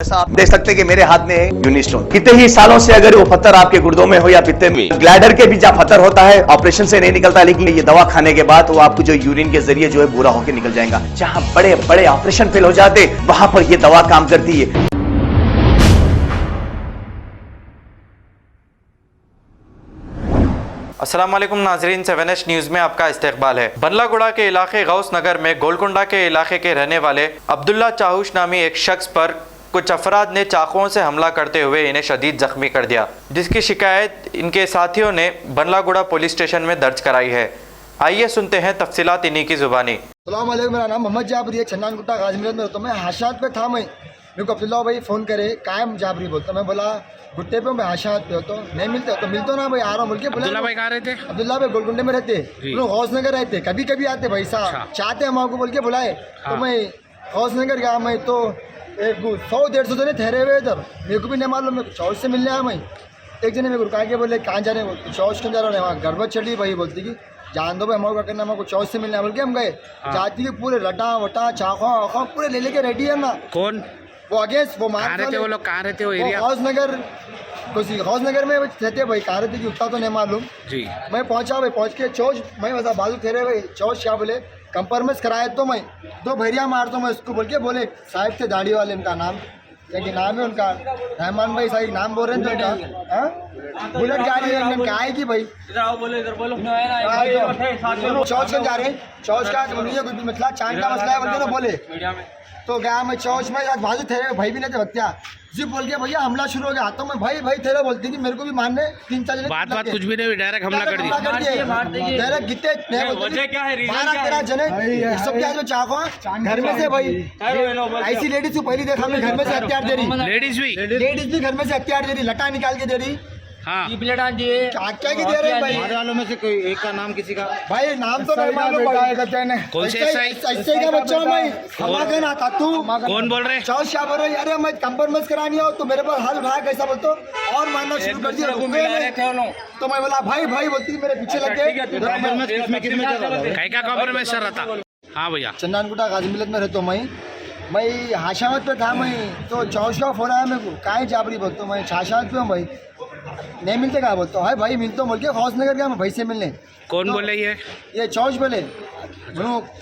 जैसा आप देख सकते हैं कि मेरे हाथ में है यूनिस्टोन। कितने ही सालों से अगर वो पत्थर आपके गुर्दों में हो या पित्ते में, ग्लैडर के भी जहाँ पत्थर होता है ऑपरेशन से नहीं निकलता, लेकिन ये दवा खाने के बाद वो आपको जो यूरिन के जरिए जो है पूरा होकर निकल जाएगा। जहाँ बड़े बड़े ऑपरेशन फेल हो जाते वहां पर ये दवा काम करती है। अस्सलाम वालेकुम नाजरीन, 7H न्यूज़ में आपका इस्तकबाल है। बल्लागुड़ा के इलाके गौस नगर में गोलकुंडा के इलाके के रहने वाले अब्दुल्ला चाहूश नामी एक शख्स पर कुछ अफराद ने चाकुओं से हमला करते हुए इन्हें शदीद जख्मी कर दिया, जिसकी शिकायत इनके साथियों ने बल्लागुड़ा पुलिस स्टेशन में दर्ज कराई है। आइए सुनते हैं तफसीलात इन्हीं की ज़ुबानी। अस्सलाम वालेकुम, मेरा नाम मोहम्मद जाबरी है, छन्नान गुट्टा गाजी में रहता हूँ। मैं हाशात पे था, मेरे को अब्दुल्ला भाई फ़ोन करे कायम जाबरी बोलता। मैं बोला गुट्टे पे, मैं हाशात पे होता हूँ, नहीं मिलते तो मिलतो ना भाई, आ रहा हूँ बोल के। अब्दुल्ला भाई कहाँ रहते? अब्दुल्ला भाई गोलकुंडे में रहते, हौस नगर रहते, कभी कभी आते भाई साहब, चाहते हम आपको बोल के बुलाए। तो मैं हौस नगर गया, मैं तो 100-150 जने ठहरे हुए इधर, मेरे को भी नहीं मालूम, मैं चौश से मिलने आया। मैं एक जने मेरे को रुका के बोले कहाँ जा रहे हैं, चौश क्यों जा रहा है, वहाँ गड़बड़ चली भाई, बोलती कि जान दो भाई, हमारे करना, हमारे चौश से मिलने बोल के हम गए। जाती के पूरे लटा वटा चाखा वाखा पूरे ले लेके रेडी है ना। कौन वो अगेंस्ट वो मार रहते? वो लोग कहाँ रहते? वो एरिया हौस नगर, हौस नगर में रहते भाई। कहाँ रहते कि उतना तो नहीं मालूम जी। मैं पहुंचा भाई, पहुंच के चौश मैं वैसा बाजू ठहरे भाई, चौश क्या बोले कंप्रोमाइज कराए तो मैं दो भैरिया मार दो मैं उसको बोल के। बोले साहिब थे दाढ़ी वाले, उनका नाम क्या कि नाम है उनका, रहमान भाई साहिब नाम बोल रहे थे उनका। बुलेट गाड़ी है क्या है कि भाई चौश का जा रहे हैं, चौश का कुछ भी मसला चांद का मसला है बोलते ना बोले। तो गया मैं चौश में, बाजू थे भाई भी नहीं थे बच्चा जी, बोल के भैया हमला शुरू हो गया। तो मैं भाई थे बोलती कि मेरे को भी मारने 3-4 जने बात कुछ भी नहीं, डायरेक्ट हमला कर दिया। डायरेक्ट गिते 12-13 जने सब क्या जो चाको घर में से भाई, ऐसी लेडीज को पहली देखा मैं, घर में से हथियार दे रही, लेडीज भी घर में से हथियार दे रही, लटा निकाल के दे रही। हाँ क्या क्या की दे रहे भाई? हमारे वालों में से कोई एक का नाम किसी का भाई नाम तो नहीं मालूम भाई। कौन से ऐसे का बच्चा मैं हमारे ना था तू कौन बोल रहे? चौश क्या बोल रहे? अरे मैं कंप्रोमाइज करानी हो तो मेरे पर हाल उठाया कैसा बोलतो और मारना शुरू कर दिया। तो मैं बोला भाई बोलती मेरे पीछे लग गए। कहीं का कॉम्प्रोमाइज कर रहा था? हाँ भैया, चन्नानगुट्टा गाजी मिलत में रहता हूँ मैं हाशावत पे था। मैं तो चौश का फोन आया मेरे को, काहे जाबरी बोलता हूँ मैं हाशावत पे हूँ भाई, नहीं मिलते कहा बोलता है भाई, मिलता हूँ बोल के हौस नगर गया मैं भाई से मिलने। कौन तो बोले ये चौश बोले,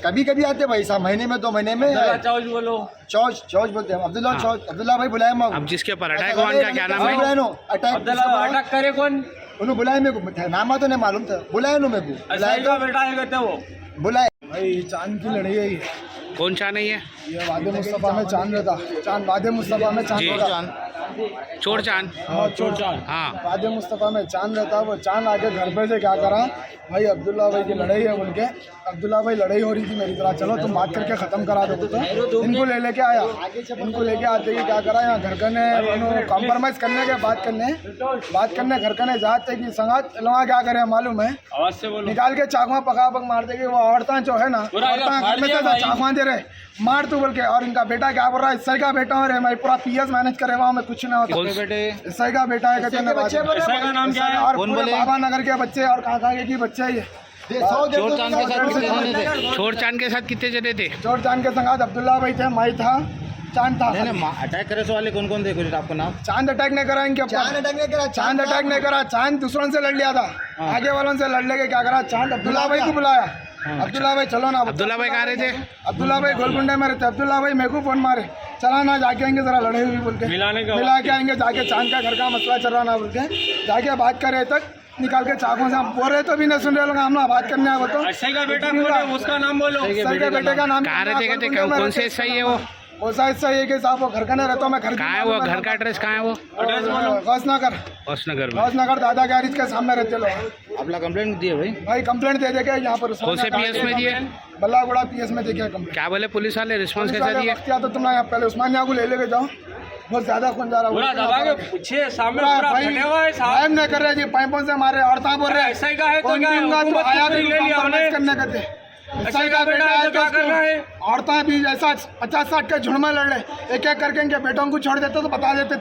कभी कभी आते भाई साहब, महीने में 2 महीने में। चौश बोलते हैं अब्दुल्ला, अब्दुल्ला भाई बुलाए मैं। अब जिसके ऊपर अटैक हुआ उनका क्या नाम है? अटैक करे कौन? उन्होंने बुलाया मेरे को, नाम तो नहीं मालूम था, बुलाया नो मेरे को, बुलाए भाई। चांद की लड़ाई है, कौन सा नहीं है? ये वादे मुस्तफा में चांद रहता, चांद वादे मुस्तफा में चांद रहता, चोर चांद। हाँ, वादे मुस्तफा में चांद रहता। वो चांद आके घर पे से क्या करा भाई, अब्दुल्ला भाई की लड़ाई है बोल के, अब्दुल्ला भाई लड़ाई हो रही थी मेरी तरह, चलो तुम बात करके ख़त्म करा दो। तो इनको लेके आया, इनको लेके आते ही क्या करा, यहाँ घर करने कॉम्प्रोमाइज़ करने के बात करने घर करने जाते कि संगात लगा क्या करे मालूम है, निकाल के चाकुआ पका पक मार देगी। वो औरतें जो है ना, घर में से चाकुआ दे रहे मार तू बोल के। और इनका बेटा क्या बोल रहा है, इससे का बेटा हो रहे मैं पूरा PS मैनेज करे वहाँ में कुछ ना होता। इससे का बेटा है कहते हैं, और बाबा नगर के बच्चे और कहाँ के बच्चे ये। चोर चांद के साथ कितने जने थे? चोर चांद के संगात अब्दुल्ला भाई थे, मैं था, चांद था। अटैक करे वाले कौन कौन थे कुछ आपको नाम? चांद अटैक नहीं करा इनके, चांद अटैक नहीं करा, चांद दूसरों से लड़ लिया था, आगे वालों से लड़ लेके क्या करा, चांद अब्दुल्ला भाई को बुलाया। अब्दुल्ला भाई चलो ना। अब्दुल्ला भाई कहाँ रहे थे? अब्दुल्ला भाई गोलकुंडे में रहते। अब्दुल्ला भाई मेरे को फोन मारे, चला ना जाके आएंगे जरा लड़े हुई बोल के, मिला के आएंगे जाके, चांद का घर का मसला चल रहा ना बोल के जाके बात करे तक निकाल के चाकों से बोल रहे तो भी नहीं सुन रहे लोग, हम ना बात करने आए। बताओ उसका नाम बोलो, के बेटे का नाम कहाँ रहते थे? कौन से सही है वो ऐसा ही है कि साहब वो घर का नहीं रहता, मैं घर कहाँ है? वो घर का एड्रेस कहाँ है? वो गौसनगर दादा गैरेज के सामने रहते लोग। आपने कंप्लेंट दी है भाई कंप्लेंट दे देके यहाँ पर कौन से PS में दिए? बल्लागुड़ा PS में देखिए कंप्लेंट। क्या बोले पुलिस वाले, रिस्पांस कैसा दिए? क्या तो तुम यहाँ पहले उस्मानिया को ले लेके जाओ, बहुत ज्यादा खून जा रहा है, नहीं कर रहे जी, पाइपों से मारे और बोल रहे करने का थे सही का बेटा है तो औरतें भी ऐसा 50-60 के झुंड में लड़ रहे, एक एक करके इनके बेटों को छोड़ देते तो बता देते थे।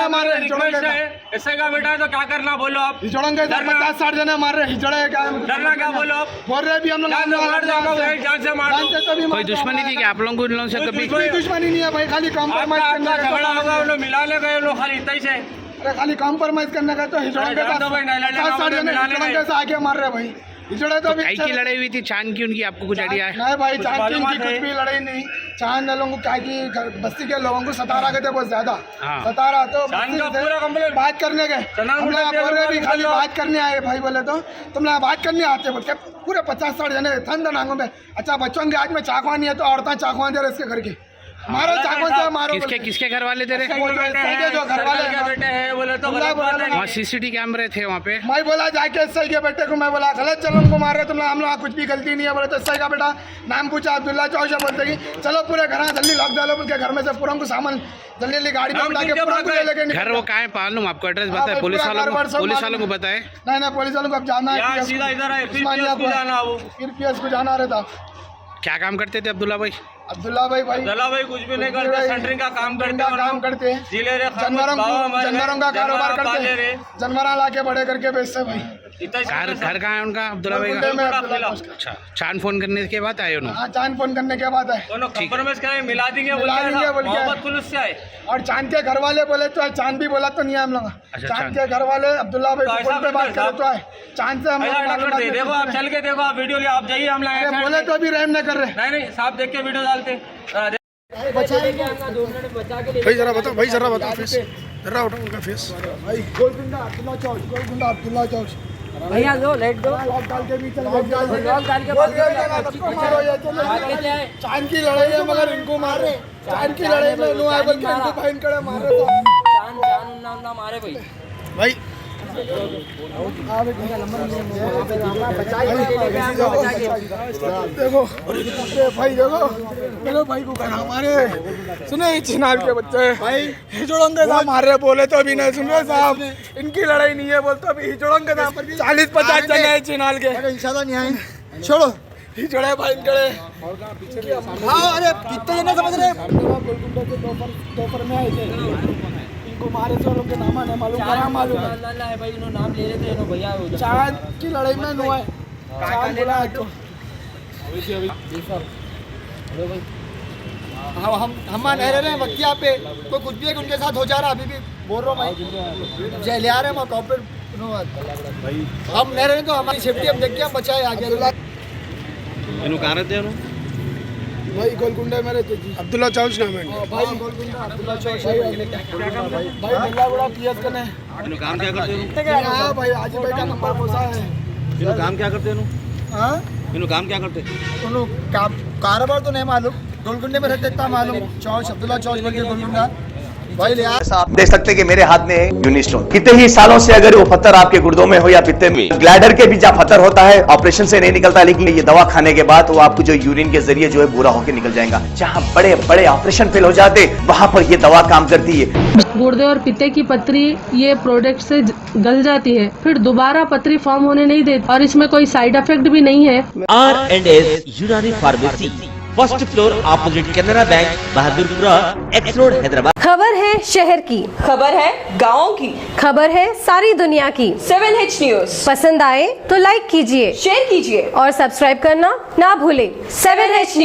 मार रहे ऐसे का बेटा है तो क्या करना बोलो आप? हिजड़ोंगे 50-60 जने मार रहे, हिजड़े क्या डरना क्या बोलो आप? बोल रहे भी हम लोग कोई दुश्मनी थी क्या आप लोगों को इन लोगों से कभी? कोई दुश्मनी नहीं है भाई, खाली कॉम्प्रोमाइज करने का झगड़ा होगा, लोग मिला ले लोग खाली इतना ही से। अरे खाली कॉम्प्रोमाइज करने का तो हिजड़ों के साथ 50-60 जने हिजड़ों से आगे मार रहे भाई। हिजड़े तो कई की लड़ाई हुई थी चांद की, उनकी आपको कुछ आइडिया है? नहीं भाई, चांद की उनकी कुछ भी लड़ाई नहीं। चांद लोगों को क्या की बस्ती के लोगों को सता रहा थे बहुत ज्यादा, सता रहा तो बात करने गए, हम लोग बोल रहे भी खाली बात करने आए भाई। बोले तो तुम लोग बात करने आते बोल के पूरे 50-60 जने थन आंगों में। अच्छा बच्चों के आज में चाकवा नहीं है तो औरतें चाकवा दे रहे इसके घर के, मारो चाकू से मारो। किसके घर वाले दे रहे? जो घर वाले बेटे हैं बोले तो वहाँ सीसीटीवी कैमरे थे वहाँ पे। मैं बोला जाके एसआई के बेटे को, मैं बोला गलत चलो उनको मार रहे तुम लोग, हम लोग कुछ भी गलती नहीं है। बोले तो एसआई का बेटा नाम पूछा अब्दुल्ला चौशा, बोलते कि चलो पूरे घर जल्दी लॉक डालो बोल के घर में से पूरा को सामान जल्दी गाड़ी में उठा के पूरा ले लेके। घर वो कहाँ है मालूम आपको? एड्रेस बताए पुलिस वालों को बताए? नहीं पुलिस वालों को अब जाना है, फिर पीएस को जाना रहता। क्या काम करते थे अब्दुल्ला भाई? अब्दुल्ला भाई कुछ भी नहीं करते, सेंटरिंग का काम करते हैं, जानवरों का कारोबार करते हैं, जानवर ला के बड़े करके बेचते भाई। घर कहाँ है उनका अब्दुल्ला भाई का? अच्छा, चांद फोन करने के बाद आए उन्होंने? हाँ, चांद फोन करने के बाद आए, मिला देंगे बोल के पुलिस से आए। और चांद के घर वाले बोले तो चांद भी बोला तो नहीं है हम लोग। चांद के घर वाले अब्दुल्ला भाई फोन पे बात करे तो आए, चांद से हम देखो आप चल के देखो, आप वीडियो आप जाइए, हम लोग बोले तो अभी रहम न कर रहे। नहीं साहब देख के वीडियो डालते। भाई जरा बताओ, भाई जरा बताओ फेस, जरा उठाओ उनका फेस। भाई गोलकुंडा अब्दुल्ला चौक भैया लो लेट दो, लॉक डाल के भी चल, लॉक डाल के मारो ये चलो। चांद की लड़ाई है मगर इनको मार रहे, चांद की लड़ाई में नो आए बोल के इनको फाइन करे मार रहे। तो चांद ना मारे भाई भाई देखो भाई, देखो भाई को कहना हमारे सुने चिनार के बच्चे भाई हिजड़ोंगे साहब मार रहे, बोले तो अभी नहीं सुन रहे साहब, इनकी लड़ाई नहीं है बोलते अभी हिजड़ोंगे साहब 40-50 जने हैं चिनार के, इंशाल्लाह नहीं आए छोड़ो हिजड़े भाई इनके। हाँ अरे कितने जने समझ रहे दोपहर में आए थे, इनको मारे थे उनके नाम है मालूम है भाई, इन्होंने नाम ले रहे थे भैया। चांद की लड़ाई में नो है, चांद बोला तो हम रह रहे हैं वक्तिया पे तो कुछ भी उनके साथ हो जा रहा, अभी भी बोल रहा हूँ भाई जय ले आ रहे हैं कॉपरेट, हम रह रहे हैं तो हमारी सेफ्टी हम देख के हम बचाए आगे। कहाँ रहते हैं भाई गोलकुंडा में रहते जी, अब्दुल्ला चौक नाम है भाई, गोलकुंडा अब्दुल्ला चौक भाई बल्ला बड़ा पीएस कने। काम क्या करते हैं? हां भाई हाजी भाई का नंबर पोसा है। काम क्या करते हैं? हां काम क्या करते हैं? कारोबार तो नहीं मालूम, गोलकुंडे में रहते इतना मालूम, चौक अब्दुल्ला चौक बोल के गोलकुंडा भाई। ऐसा आप देख सकते हैं कि मेरे हाथ में यूनिस्टोन, कितने ही सालों से अगर वो पत्थर आपके गुर्दों में हो या पित्ते में, ग्लैडर के भी जब पत्थर होता है ऑपरेशन से नहीं निकलता, लेकिन ये दवा खाने के बाद वो आपको जो यूरिन के जरिए जो है पूरा होकर निकल जाएगा। जहाँ बड़े बड़े ऑपरेशन फेल हो जाते वहां पर ये दवा काम करती है। गुर्दे और पित्ते की पथरी ये प्रोडक्ट से गल जाती है, फिर दोबारा पथरी फॉर्म होने नहीं देती और इसमें कोई साइड इफेक्ट भी नहीं है। R&S यूनानी pharmacy, first floor opposite Canara bank, Bahadurpura x road, Hyderabad. खबर है शहर की, खबर है गाँव की, खबर है सारी दुनिया की। 7H न्यूज पसंद आए तो लाइक कीजिए, शेयर कीजिए और सब्सक्राइब करना ना भूले। 7H news.